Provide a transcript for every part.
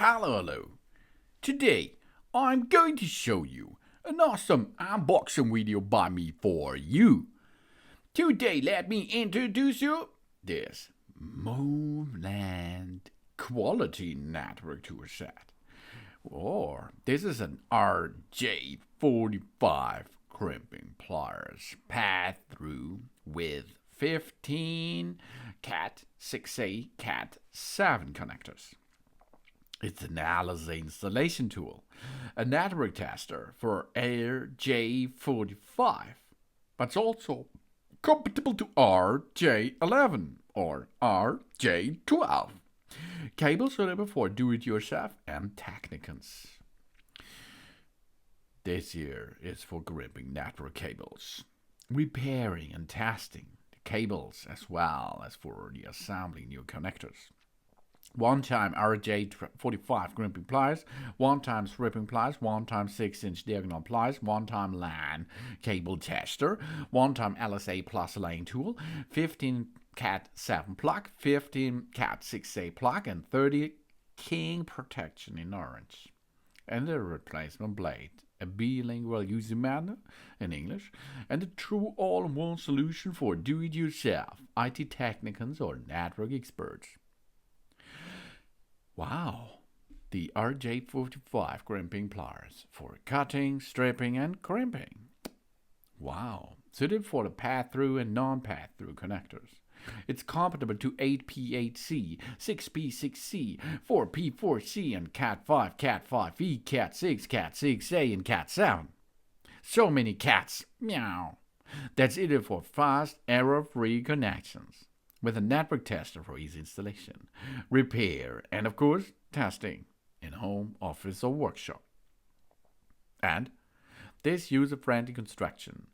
Hello. Today, I'm going to show you an awesome unboxing video by me for you. Today, let me introduce you this moveland quality network tool set. Or this is an RJ45 crimping pliers path through with 15 Cat 6A Cat 7 connectors. It's an LSA installation tool, a network tester for RJ45, but it's also compatible to RJ11 or RJ12. Cables suitable for do-it-yourself and technicians. This here is for crimping network cables, repairing and testing the cables as well as for the assembling new connectors. One-time RJ45 crimping pliers, one-time stripping pliers, one-time 6-inch diagonal pliers, one-time LAN cable tester, one-time LSA Plus laying tool, 15 Cat 7 plug, 15 Cat 6A plug, and 30 kink protection in orange. And a replacement blade, a bilingual user manual in English, and a true all-in-one solution for do-it-yourself, IT technicians or network experts. Wow, the RJ45 crimping pliers for cutting, stripping, and crimping. Wow, suited for the path-through and non-path-through connectors. It's compatible to 8P8C, 6P6C, 4P4C, and Cat5, Cat5E, Cat6, Cat6A, and Cat7. So many cats, meow. That's it for fast, error-free connections, with a network tester for easy installation, repair, and of course, testing in home, office, or workshop. And this user-friendly construction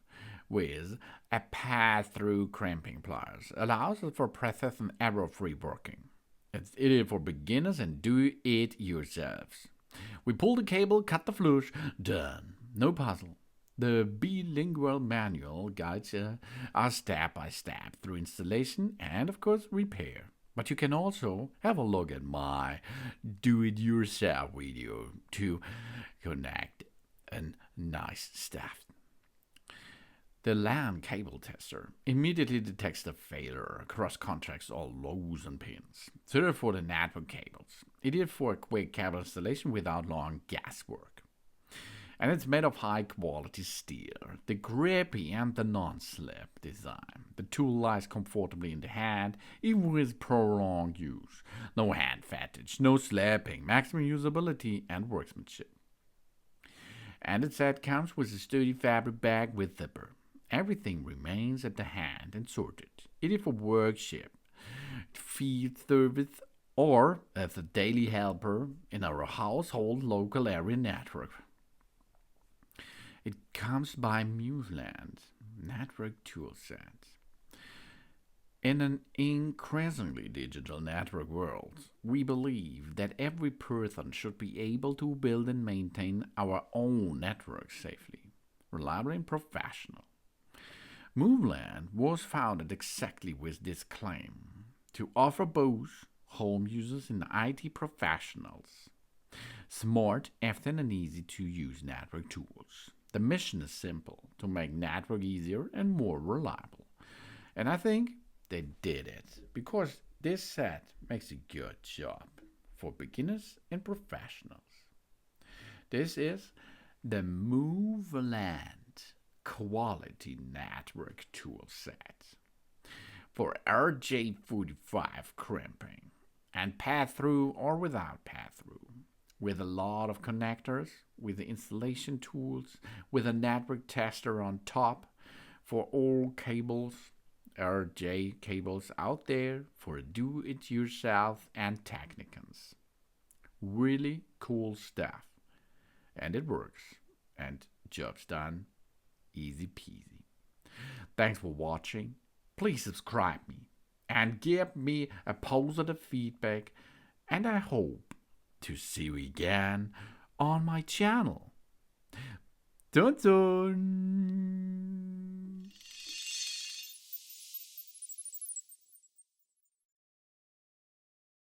with a path-through crimping pliers allows for precise and error-free working. It's ideal for beginners and do-it-yourselves. We pull the cable, cut the flush, done. No puzzle. The bilingual manual guides us step by step through installation and, of course, repair. But you can also have a look at my do-it-yourself video to connect and nice stuff. The LAN cable tester immediately detects the failure across contacts or loosen pins. Suited for the network cables. Ideal for a quick cable installation without long guesswork. And it's made of high-quality steel, the grippy and the non-slip design. The tool lies comfortably in the hand, even with prolonged use. No hand fatigue, no slipping, maximum usability and workmanship. And it said comes with a sturdy fabric bag with zipper. Everything remains at the hand and sorted. It is for workshop, field service, or as a daily helper in our household local area network. It comes by moveland network tool set. In an increasingly digital network world, we believe that every person should be able to build and maintain our own network safely, reliably, and professional. moveland was founded exactly with this claim, to offer both home users and IT professionals smart, efficient, and easy to use network tools. The mission is simple: to make network easier and more reliable. And I think they did it, because this set makes a good job for beginners and professionals. This is the moveland quality network tool set for RJ45 crimping and path-through or without path-through, with a lot of connectors, with the installation tools, with a network tester on top for all cables, RJ cables out there for do-it-yourself and technicians. Really cool stuff. And it works. And job's done. Easy peasy. Thanks for watching. Please subscribe me and give me a positive feedback, and I hope to see you again on my channel. Dun dun!